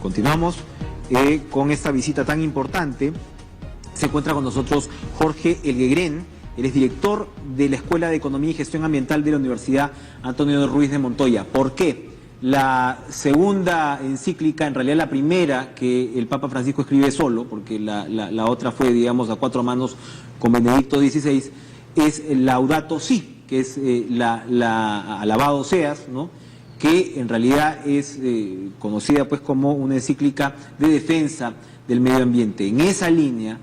continuamos con esta visita tan importante. Se encuentra con nosotros Jorge Elguegren, él es director de la Escuela de Economía y Gestión Ambiental de la Universidad Antonio Ruiz de Montoya. ¿Por qué? La segunda encíclica, en realidad la primera que el Papa Francisco escribe solo, porque la otra fue, digamos, a cuatro manos con Benedicto XVI, es Laudato Si, que es alabado seas, ¿no?, que en realidad es conocida pues como una encíclica de defensa del medio ambiente. En esa línea,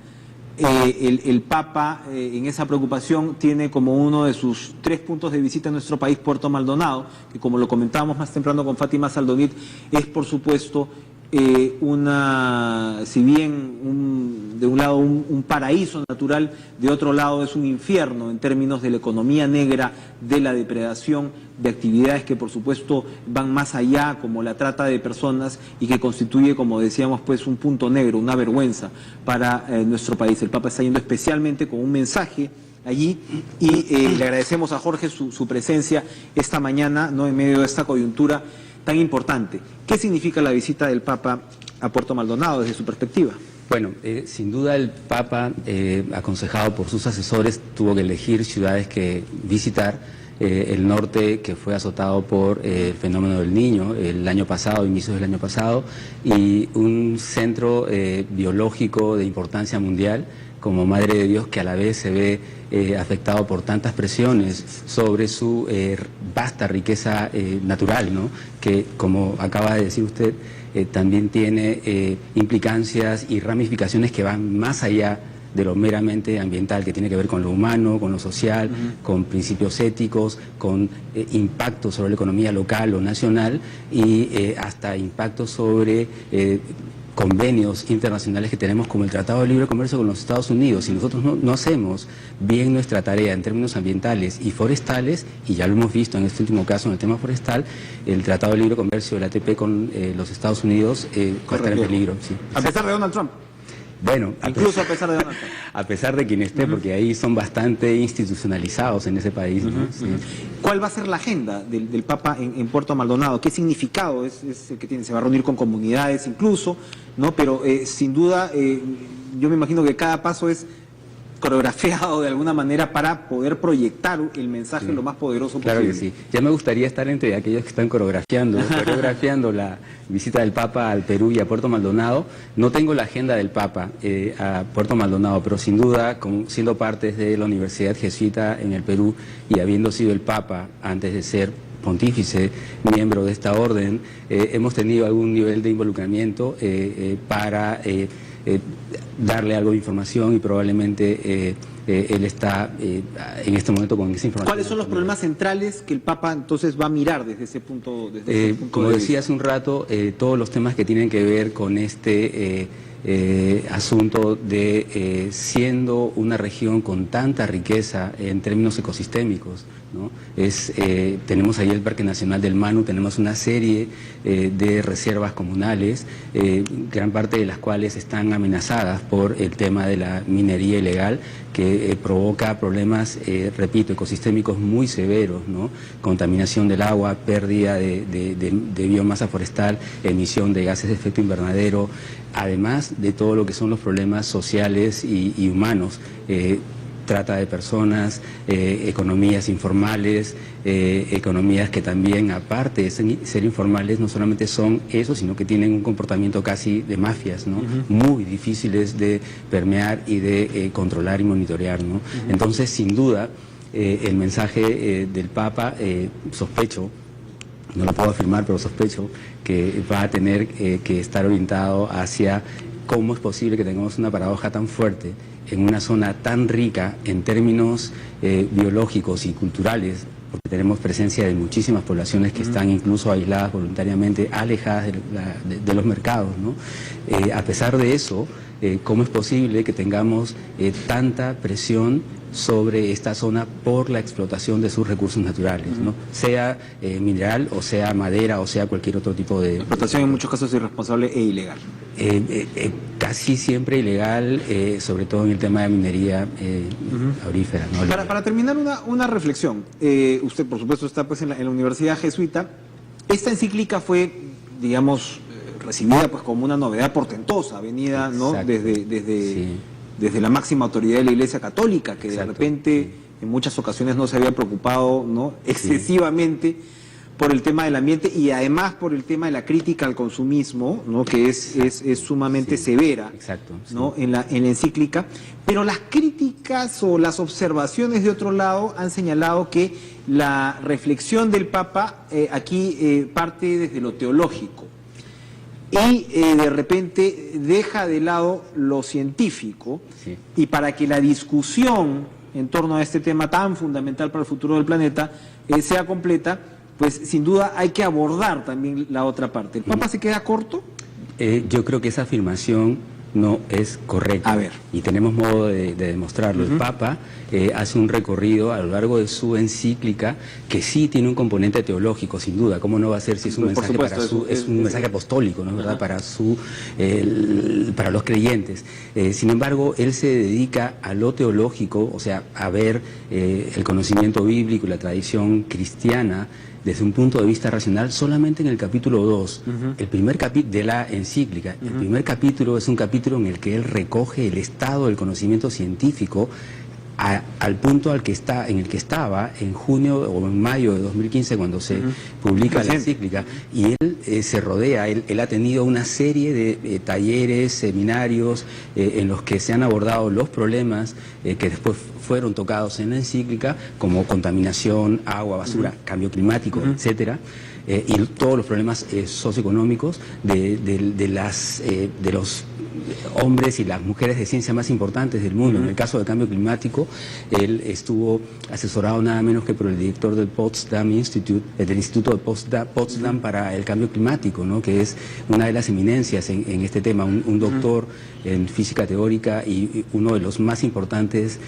el Papa, en esa preocupación, tiene como uno de sus 3 puntos de visita en nuestro país Puerto Maldonado, que, como lo comentábamos más temprano con Fátima Saldonit, es por supuesto si bien de un lado un paraíso natural, de otro lado es un infierno en términos de la economía negra, de la depredación, de actividades que por supuesto van más allá, como la trata de personas, y que constituye, como decíamos, pues un punto negro, una vergüenza para nuestro país. El Papa está yendo especialmente con un mensaje allí y le agradecemos a Jorge su presencia esta mañana, ¿no?, en medio de esta coyuntura tan importante. ¿Qué significa la visita del Papa a Puerto Maldonado desde su perspectiva? Bueno, sin duda el Papa, aconsejado por sus asesores, tuvo que elegir ciudades que visitar. El norte, que fue azotado por el fenómeno del Niño el año pasado, inicios del año pasado, y un centro biológico de importancia mundial, como Madre de Dios, que a la vez se ve afectado por tantas presiones sobre su vasta riqueza natural, ¿no?, que, como acaba de decir usted, también tiene implicancias y ramificaciones que van más allá de lo meramente ambiental, que tiene que ver con lo humano, con lo social, con principios éticos, con impactos sobre la economía local o nacional, y hasta impactos sobre convenios internacionales que tenemos, como el Tratado de Libre Comercio con los Estados Unidos. Si nosotros no hacemos bien nuestra tarea en términos ambientales y forestales, y ya lo hemos visto en este último caso en el tema forestal, el Tratado de Libre Comercio del ATP con los Estados Unidos va a estar en peligro. Sí. A pesar de Donald Trump. Bueno, incluso a pesar de Donald Trump. A pesar de quien esté, porque ahí son bastante institucionalizados en ese país, ¿no? Sí. ¿Cuál va a ser la agenda del Papa en Puerto Maldonado? ¿Qué significado es el que tiene? ¿Se va a reunir con comunidades incluso, ¿no? Pero sin duda, yo me imagino que cada paso es coreografiado de alguna manera para poder proyectar el mensaje lo más poderoso posible. Claro que sí. Ya me gustaría estar entre aquellos que están coreografiando la visita del Papa al Perú y a Puerto Maldonado. No tengo la agenda del Papa a Puerto Maldonado, pero sin duda, siendo parte de la Universidad Jesuita en el Perú y habiendo sido el Papa antes de ser pontífice, miembro de esta orden, hemos tenido algún nivel de involucramiento para darle algo de información, y probablemente él está en este momento con esa información. ¿Cuáles son los problemas centrales que el Papa entonces va a mirar desde ese punto? Como decía hace un rato, todos los temas que tienen que ver con este asunto de siendo una región con tanta riqueza en términos ecosistémicos, ¿no? Tenemos ahí el Parque Nacional del Manu, tenemos una serie de reservas comunales, gran parte de las cuales están amenazadas por el tema de la minería ilegal, que provoca problemas, repito, ecosistémicos muy severos, ¿no? Contaminación del agua, pérdida de biomasa forestal, emisión de gases de efecto invernadero, además de todo lo que son los problemas sociales y humanos, trata de personas, economías informales, economías que también, aparte de ser informales, no solamente son eso, sino que tienen un comportamiento casi de mafias, ¿no? Muy difíciles de permear y de controlar y monitorear, ¿no? Entonces, sin duda, el mensaje del Papa, sospecho, no lo puedo afirmar, pero sospecho que va a tener que estar orientado hacia cómo es posible que tengamos una paradoja tan fuerte en una zona tan rica en términos biológicos y culturales, porque tenemos presencia de muchísimas poblaciones que están incluso aisladas voluntariamente, alejadas de los mercados, ¿no? A pesar de eso, ¿cómo es posible que tengamos tanta presión sobre esta zona por la explotación de sus recursos naturales, ¿no? Sea mineral, o sea madera, o sea cualquier otro tipo de... Explotación en muchos casos irresponsable e ilegal. Casi siempre ilegal, sobre todo en el tema de minería aurífera, ¿no? Para terminar, una reflexión. Usted, por supuesto, está pues en la Universidad Jesuita. Esta encíclica fue, digamos, recibida pues como una novedad portentosa, venida, ¿no?, desde la máxima autoridad de la Iglesia Católica, que de repente en muchas ocasiones no se había preocupado, ¿no?, excesivamente por el tema del ambiente y además por el tema de la crítica al consumismo, ¿no?, que es sumamente severa, ¿no?, en la encíclica. Pero las críticas o las observaciones de otro lado han señalado que la reflexión del Papa aquí parte desde lo teológico y de repente deja de lado lo científico, y para que la discusión en torno a este tema tan fundamental para el futuro del planeta sea completa, pues sin duda hay que abordar también la otra parte. ¿El Papa se queda corto? Yo creo que esa afirmación no es correcta. A ver. Y tenemos modo de demostrarlo. El Papa hace un recorrido a lo largo de su encíclica que sí tiene un componente teológico, sin duda. ¿Cómo no va a ser si es un mensaje es un mensaje apostólico, ¿no? ¿Verdad? Para los creyentes. Sin embargo, él se dedica a lo teológico, o sea, a ver el conocimiento bíblico y la tradición cristiana desde un punto de vista racional solamente en el capítulo 2, el primer capítulo de la encíclica. El primer capítulo es un capítulo en el que él recoge el estado del conocimiento científico al punto en el que estaba en junio o en mayo de 2015 cuando se publica la encíclica, y él se rodea, él ha tenido una serie de talleres, seminarios en los que se han abordado los problemas que después fueron tocados en la encíclica, como contaminación, agua, basura, cambio climático, etcétera. Y todos los problemas socioeconómicos de los hombres y las mujeres de ciencia más importantes del mundo. En el caso del cambio climático, él estuvo asesorado nada menos que por el director del Potsdam Institute, del Instituto de Potsdam para el Cambio Climático, ¿no?, que es una de las eminencias en este tema, un doctor en física teórica y uno de los más importantes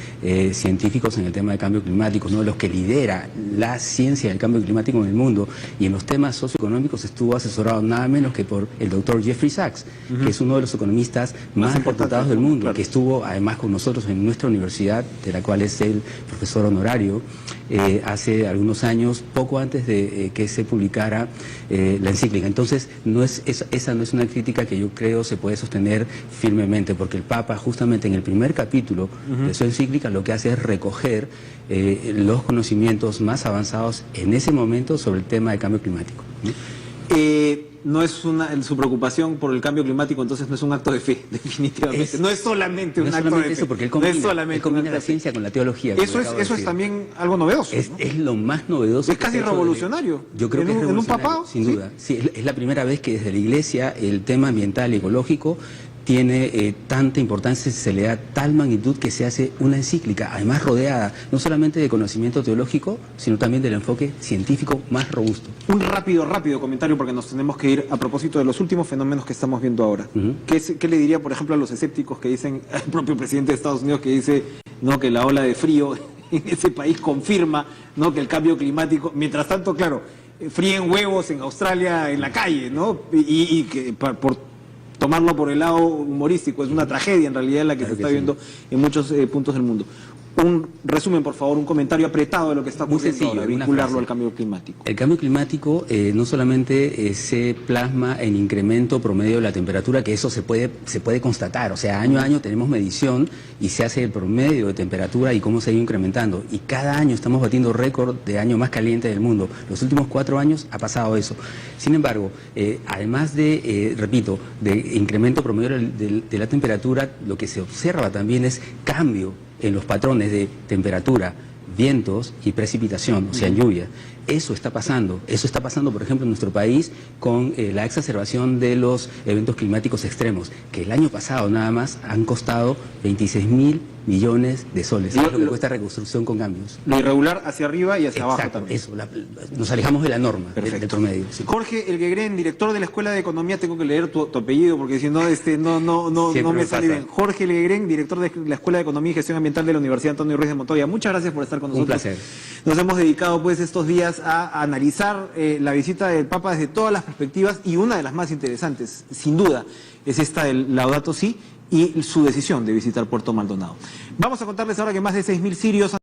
científicos en el tema de cambio climático, uno de los que lidera la ciencia del cambio climático en el mundo. Y en los temas socioeconómicos estuvo asesorado nada menos que por el doctor Jeffrey Sachs, que es uno de los economistas más importantes del mundo, que estuvo además con nosotros en nuestra universidad, de la cual es el profesor honorario, hace algunos años, poco antes de que se publicara la encíclica. Entonces, esa no es una crítica que yo creo se puede sostener firmemente, porque el Papa justamente en el primer capítulo de su encíclica lo que hace es recoger los conocimientos más avanzados en ese momento sobre el tema de cambio climático. No es su preocupación por el cambio climático, entonces no es un acto de fe, definitivamente. No es solamente un acto de fe. Eso, porque él combina la ciencia con la teología. Eso es también algo novedoso, ¿no? Es lo más novedoso. Es casi revolucionario. Yo creo que es en un papado, sin duda. Sí, es la primera vez que desde la Iglesia el tema ambiental y ecológico tiene tanta importancia, se le da tal magnitud que se hace una encíclica, además rodeada no solamente de conocimiento teológico, sino también del enfoque científico más robusto. Un rápido comentario, porque nos tenemos que ir a propósito de los últimos fenómenos que estamos viendo ahora. ¿Qué le diría, por ejemplo, a los escépticos que dicen, el propio presidente de Estados Unidos que dice, no, que la ola de frío en ese país confirma, no, que el cambio climático, mientras tanto, claro, fríen huevos en Australia en la calle, ¿no? Y que por tomarlo por el lado humorístico, es una tragedia en realidad la que se está viendo en muchos puntos del mundo. Un resumen, por favor, un comentario apretado de lo que está ocurriendo ahora, vincularlo al cambio climático. El cambio climático no solamente se plasma en incremento promedio de la temperatura, que eso se puede constatar, o sea, año a año tenemos medición y se hace el promedio de temperatura y cómo se ha ido incrementando. Y cada año estamos batiendo récord de año más caliente del mundo. Los últimos 4 años ha pasado eso. Sin embargo, además de, repito, de incremento promedio de la temperatura, lo que se observa también es cambio en los patrones de temperatura, vientos y precipitación, o sea, lluvia. Eso está pasando, por ejemplo, en nuestro país con la exacerbación de los eventos climáticos extremos, que el año pasado nada más han costado 26.000 millones de soles. Es lo que cuesta reconstrucción con cambios. Lo irregular hacia arriba y hacia abajo también. Eso, nos alejamos de la norma, del promedio. Sí. Jorge Elguegren, director de la Escuela de Economía, tengo que leer tu apellido porque si no, no me sale bien. Jorge Elguegren, director de la Escuela de Economía y Gestión Ambiental de la Universidad Antonio Ruiz de Montoya. Muchas gracias por estar con nosotros. Un placer. Nos hemos dedicado pues estos días a analizar la visita del Papa desde todas las perspectivas, y una de las más interesantes, sin duda, es esta del Laudato Si y su decisión de visitar Puerto Maldonado. Vamos a contarles ahora que más de 6.000 sirios